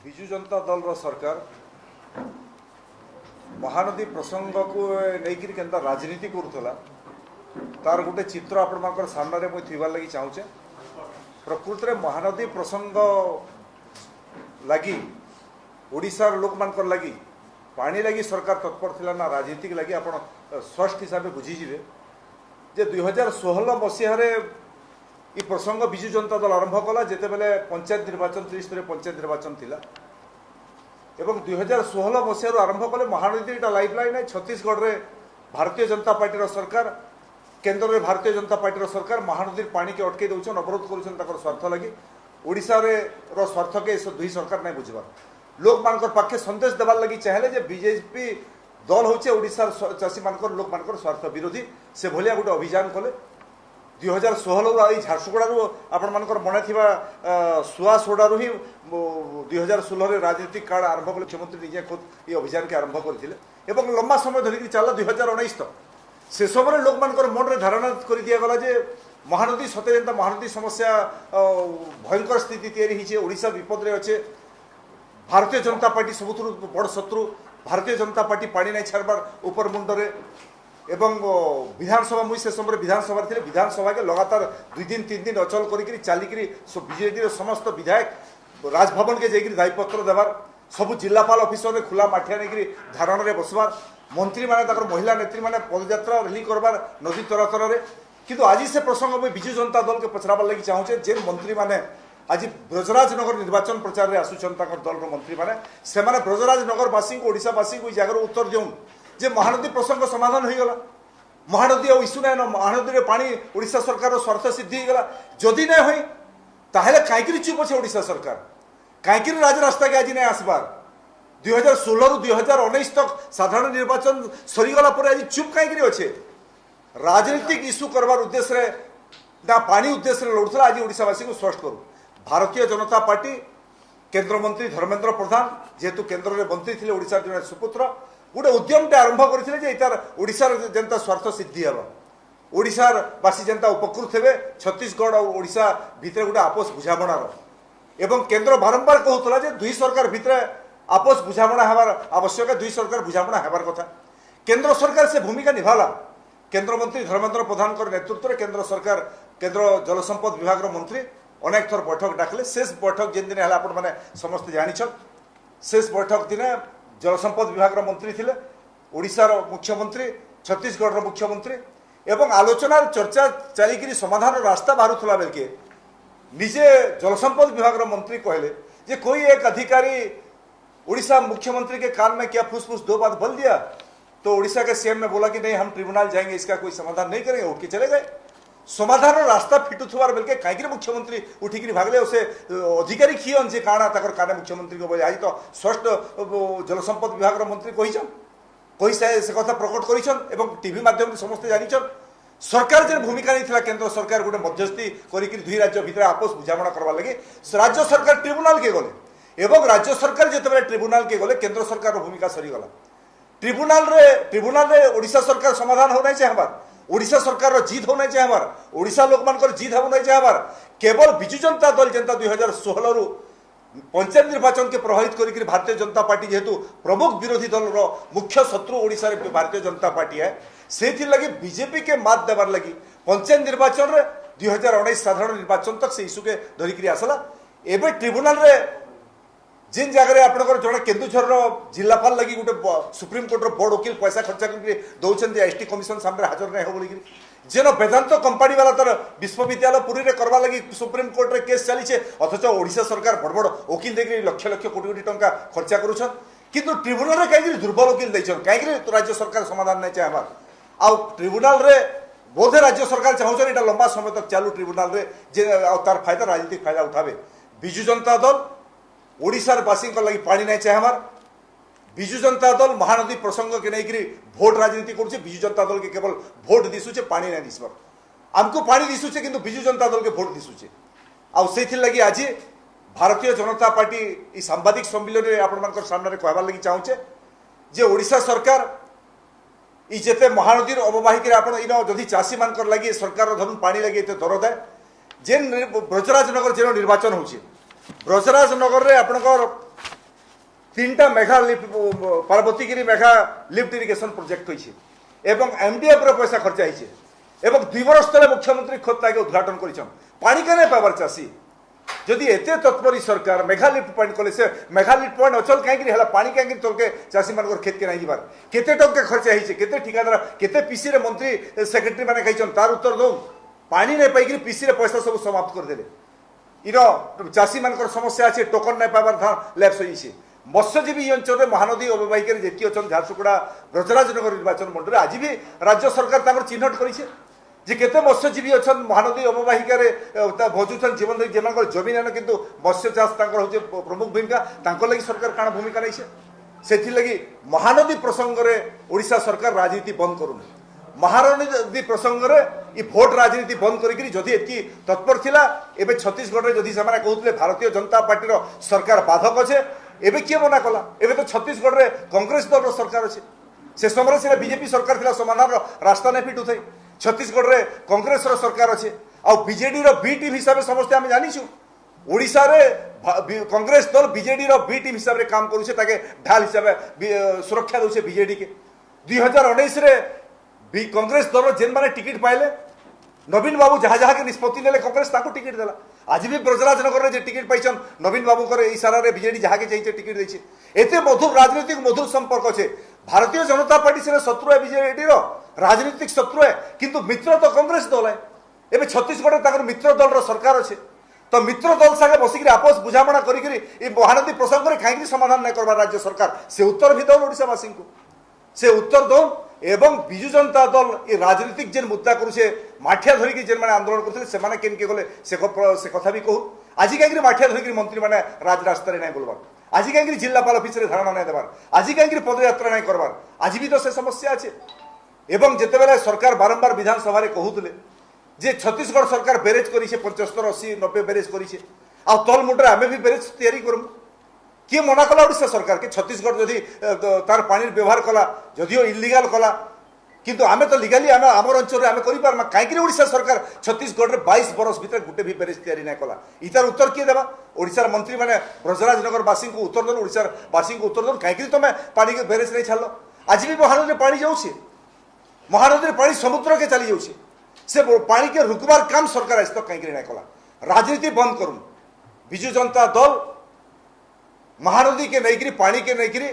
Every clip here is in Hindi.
विजु जनता दल रो सरकार महानदी प्रसंग को लेकिन केनता राजनीति करूला तार गोटे चित्र आपण सामने मुझे थीबार लगी चाहूचे। प्रकृत में महानदी प्रसंग लगी ओडिशार लोक मान लगी पानी लगी सरकार तत्पर थिला ना राजनीतिक लगी आपण स्पष्ट हिसाब से बुझीजे जे 2016 मसीह ये प्रसंग विजु जनता दल आरंभ कला जिते बेले पंचायत निर्वाचन त्रिस्तरीय पंचायत निर्वाचन थिला एवं 2016 मसीह आरंभ कले महानदी लाइफलाइन है। छत्तीसगढ़ रे भारतीय जनता पार्टी सरकार केंद्र में भारतीय जनता पार्टी सरकार महानदी पानी के अटकई दौन अवरोध कर स्वार्थ लगी ओडिशा रे स्वार्थ के दुई सरकार नहीं बुझबार लोक मान पाखे संदेश देवार लगी चाहे बीजेपी दल हूँ ओडिशा चाषी मान लोक मान स्वार्थ विरोधी से भाया गोटे अभियान कले 2016 झारसुगुड़ू आपण मन थी सुआसोड़ू ही 2016 राजनीतिक कार्ड आरंभ कले मुख्यमंत्री निजे खुद ये अभियान के आरंभ करते लंबा समय धरिक चला 2019 तक से समय लोक मान मन में धारणा कर दिगला जे महानदी सते जेनता महानदी समस्या भयंकर स्थिति तैयारी ओडिशा विपद रे अच्छे भारतीय जनता पार्टी सबुठ बड़ शत्रु भारतीय जनता पार्टी पानी नहीं छाड़बार ऊपर मुंडरे एवं विधानसभा मुझे से समय विधानसभा थे विधानसभा के लगातार 2 दिन 3 दिन अचल करी चलिक बीजेपी समस्त विधायक राजभवन के जाकर दायीपत्र देवार सबू जिलापाल ऑफिस में खुला माठिया नहीं धारण में बसबार मंत्री माने महिला नेत्री माने पदयात्रा रैली करबार नदी तरातर में किंतु आज से प्रसंग में विजु जनता दल के पचराबार लगी चाहूचे जेन मंत्री माने आज ब्रजराज नगर निर्वाचन प्रचार में आसुचन दल मंत्री माने से ब्रजराज नगर वासी को ओडिशावासी को जगह उत्तर दिउन जे महानदी प्रसंग समाधान हो गला महानदी और इश्यू ना महानदी रे पानी ओडिशा सरकार स्वार्थ सिद्धि हो गला जदि नहीं हुई ताहले काईकरी चुप अच्छे ओडिशा सरकार काईकरी राजरास्ता के आज नहीं आसबार 2016 रु 2019 तक साधारण निर्वाचन सरीगला पर आज चुप काईकरी अच्छे राजनीतिक इश्यू करवार उद्देश्य ना पानी उद्देश्य लड़ुला आज ओडिशावासी को स्पष्ट करूँ भारतीय जनता पार्टी केंद्र मंत्री धर्मेंद्र प्रधान जेहेतु केंद्र में मंत्री थे ओडिशा जन सुपुत्र गोटे उद्यमटे आरंभ करते तार ओडिशार जनता स्वार्थ सिद्धि हे ओडिशार बासी जनता उपकृत हे छत्तीसगढ़ और ओडिशा भितर गोटे आपस बुझामणार एवं केंद्र बारंबार कहूला दुई सरकार भितर आपस बुझामणा हेबार आवश्यक दुई सरकार बुझामणा हेबार कथा केंद्र सरकार से भूमिका निभाला केंद्र मंत्री धर्मेंद्र प्रधान नेतृत्व में केंद्र सरकार केंद्र जलसंपद विभाग मंत्री अनेक थर बैठक डाकले शेष बैठक जिन दिन है आप समस्त जान शेष बैठक दिन जलसंपद विभाग मंत्री थे ओडिशार मुख्यमंत्री छत्तीसगढ़ मुख्यमंत्री एवं आलोचनार चर्चा चलिकी समाधान रास्ता बाहरुला बेलके निजे जलसंपद विभाग मंत्री कहले जे कोई एक अधिकारी ओडिशा मुख्यमंत्री के कान में क्या फुसफुस 2 बात बोल दिया तो ओडिशा के सीएम ने बोला कि नहीं हम ट्रिब्यूनल जाएंगे इसका कोई समाधान नहीं करेंगे उठ के चले गए समाधान रास्ता फिटुथुआर बेलके कहीं मुख्यमंत्री उठिक भागले उसे अधिकारी किए जे काଣା तकर काने मुख्यमंत्री को बोले आज तो स्पष्ट जलसंपद विभाग मंत्री कही से कथा प्रकट कर टीवी माध्यम समस्ते जान सरकार जो भूमिका नहीं था केंद्र सरकार गोटे मध्यस्थी करी दुई राज्य भितर आपस बुझामणा करवा लगे राज्य सरकार ट्रिब्यूनल के गले एवं राज्य सरकार जिते ट्रिब्यूनल के गले केंद्र सरकार भूमिका सरीगला ट्रिब्यूनल रे ओडिशा सरकार समाधान होना चाहबार ओडिशा सरकार जीत होना चाहबार ओडिशा लोक मान जीत होना चाहबार केवल विजु जनता दल जनता 2016 रु पंचायत निर्वाचन के प्रभावित करी भारतीय जनता पार्टी जेहेतु प्रमुख विरोधी दल मुख्य शत्रु ओडिशा रे भारतीय जनता पार्टी है से लगी बीजेपी के मात देवार लगी पंचायत निर्वाचन रे 2019 साधारण निर्वाचन तक से इश्यू के धरिकी आसला एवं ट्रिब्यूनल रे जिन जगह आपंकर जो केन्दुझर जिलापाल लगी गोटे सुप्रीम कोर्टर बड़ वकिल पैसा खर्चा करके दौरान एसटी कमिशन सामने हाजर नहीं हो बोल जेन वेदांत कंपानी वाला तर विश्वविद्यालय पुरी में करवा लगी सुप्रीम कोर्ट रे केस चली अथच ओडिशा सरकार बड़ बड़ वकिल देकर लक्ष लक्ष कोटी कोटी टंका खर्चा करुछन किंतु ट्रिब्यूनल रे कहीं दुर्बल वकिल देछन कहीं राज्य सरकार समाधान नहीं चाहबार आ ट्रिब्यूनल रे बोधे राज्य सरकार चाहूछन एटा लंबा समय तक चालू ट्रिब्यूनल रे जे तार फायदा राजनीतिक फायदा उठावे विजु जनता दल ओडिशार बासी लगी पानी नहीं चाहबार विजु जनता दल महानदी प्रसंग के नहीं भोट राजनीति करुचे विजु जनता दल के केवल भोट दिशुचे पानी नहीं दिसबार आमको पानी दिशुचे किंतु विजु जनता दल के भोट दिशुचे आउ लगी आज भारतीय जनता पार्टी सांबादिक सम्मेलन में आपण सामने कहबार लगी चाहूचे जे ओडिशा सरकार जिते महानदी अववाहिक आप जदि चाषी मान लगे सरकार धरन पानी लगे दर दे जेन ब्रजराज नगर जेन निर्वाचन हो ब्रजराज नगर रे आपणकर तीनटा Megha lift Parvatigiri Megha lift irrigation project होइछे एवं एमडीएफ रो पैसा खर्चा होइछे एवं 2 वर्ष तले मुख्यमंत्री खुद ताके उद्घाटन करिछन पानी केने पावर चासी जदि एते तत्परी सरकार मेघा लिफ्ट पॉइंट कले से मेघा लिफ्ट पॉइंट अचल काहेकि हला पानी काहेकि तोलके चासी मानकर खेत के नाही जिबार केते टंका खर्चा होइछे केते ठिकादार केते पीसी रे मंत्री सेक्रेटरी माने कहिछन तार उत्तर दो पानी नै पाइकि पीसी रे पैसा सब समाप्त कर देले इरो चासी मानकर समस्या আছে टोकन नै पावर धा लैप्स होइछे मत्स्यजीवी अंचल महानदी अवबाहिका जी अच्छा झारसुगुड़ा ब्रजराजनगर निर्वाचन मंडल आज भी राज्य सरकार चिन्हट करे केते मत्स्यजीवी अच्छा महानदी अवबाहिका भजुन जीवन जेमान जमीन है किंतु मत्स्य चाष हूँ प्रमुख भूमिका लगी सरकार काण भूमिका नहीं से महानदी प्रसंग में ओडिशा सरकार राजनीति बंद करूना महानदी प्रसंग में भोट राजनीति बंद करी जदि एति तत्पर थिला एबे छत्तीसगढ़ में जदि सेमाने कहउतले भारतीय जनता पार्टी सरकार बाधक अच्छे एबे किए मना कला एबे तो छत्तीसगढ़ में कांग्रेस दल सरकार अच्छे से समय से बीजेपी सरकार थिला समाधान रास्ता नहीं फिटू थे छत्तीसगढ़ में कांग्रेस सरकार अच्छे आ बीजेडी बी टीम हिसाब से समस्ते आम जानीचु ओडिशा रे कांग्रेस दल बीजेडी बी टीम हिसाब से काम करुचे ताके ढाल हिसाब सुरक्षा दौचे बीजेडी के 2019 रे कांग्रेस दल जेन माने टिकट पाइले नवीन बाबू जहाँ जहाँ के निष्पत्ति ने कांग्रेस टिकट देला आज भी ब्रजराजनगर में टिकट पाइछन नवीन बाबू कर इशारा रे बीजेडी जहाँ के चाहिए टिकट देछे एते मधुर राजनीतिक मधुर संपर्क अच्छे भारतीय जनता पार्टी से शत्रु है बीजेडी राजनीतिक शत्रु है किंतु मित्र तो कांग्रेस दल है एबे छत्तीसगढ़ में मित्र दल सरकार अच्छे तो मित्र दल सागे बसिक आपस बुझामणा करी महानदी प्रसंग में कहीं समाधान नहीं करवा राज्य सरकार से उत्तर भी दौन ओडिशावासी को से उत्तर दौन एवं बिजु जनता दल ये राजनीतिक जेन मुद्दा करुचे माठिया धरिकी जेन माने आंदोलन करथिले से माने केन के गले से कथा भी कहू आज कहीं माठिया धरिकी मंत्री माने राज रास्ता नहीं बोलबार आज कहीं जिलापाल ऑफिस रे धारणा नहीं देवार आज कहीं पदयात्रा नहीं करवार आज भी तो से समस्या अच्छे एवं जितेबाला सरकार बारंबार विधानसभा कहूले जे छत्तीसगढ़ सरकार बेरेज करी 75, 80, 90 बेरेज करी तल मुंडे आम भी बेरेज तैयारी करूँ किए मना कला ओडिशा सरकार के छत्तीसगढ़ जदि तार पानी व्यवहार कला जदिओ इलीगाल कला किंतु आमे तो लीगाली आम अंचल आम कर कहीं ओडिशा सरकार छत्तीसगढ़ में 22 बरस भीतर गोटे भी बेरेज तैयारी नहीं कला इतार उत्तर किए देवा ओडिशार मंत्री मैंने ब्रजराजनगर वासी को उत्तर दो ओडिशार वासी को उत्तर दो कहीं तुम पानी के बेरेज नहीं छाड़ आज भी महानदी पानी जाऊे महानदी पानी समुद्र के चली जाऊे से पानी के रुकबार काम सरकार आज तक कहीं नहीं कला राजनीति बंद करूँ बिजु जनता दल महानदी के नहीं पानी के नहीं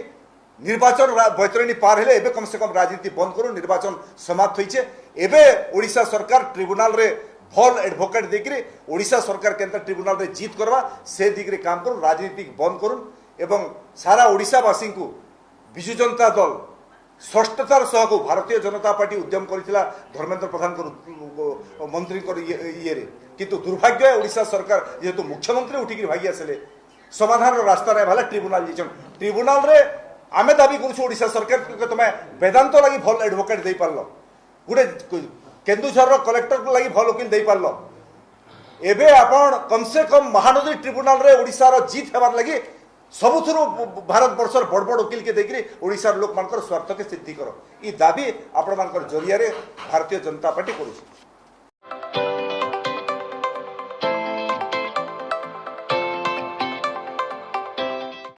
निर्वाचन बैतरणी पार हेले एबे कम से कम राजनीति बंद करूँ निर्वाचन समाप्त होइछे एबे ओडिशा सरकार ट्रिब्यूनल रे भल एडवोकेट देकरी ओडिशा सरकार केंद्र ट्रिब्यूनल रे जीत करवा से दिगरे काम करूँ राजनीति बंद करूँ एवं सारा ओडिशावासी को बिजु जनता दल स्पष्टतार सह को भारतीय जनता पार्टी उद्यम करथिला धर्मेंद्र प्रधान को मंत्री ये किंतु दुर्भाग्य ओडिशा सरकार जेहेतु मुख्यमंत्री उठिक भागी आसले समाधान रास्ता नहीं भाला ट्रिब्यूनल ट्रिब्यूनल रे आमे दाबी करूँ ओडिशा सरकार तुम वेदांत लगी भल एडवोकेट दे पारल गोटे केन्दुझर कलेक्टर को लगी भल वकिल दे पारल एबे आपण कम से कम महानदी ट्रिब्यूनल रे ओडिशार जीत हेबार लगी सबुथुरु भारत वर्षर बड़ बड़ वकिल के देखिए ओडिशार लोक मानकर स्वार्थ के सिद्धि कर ई दाबी आपण मानकर जरिया रे भारतीय जनता पार्टी करूछ।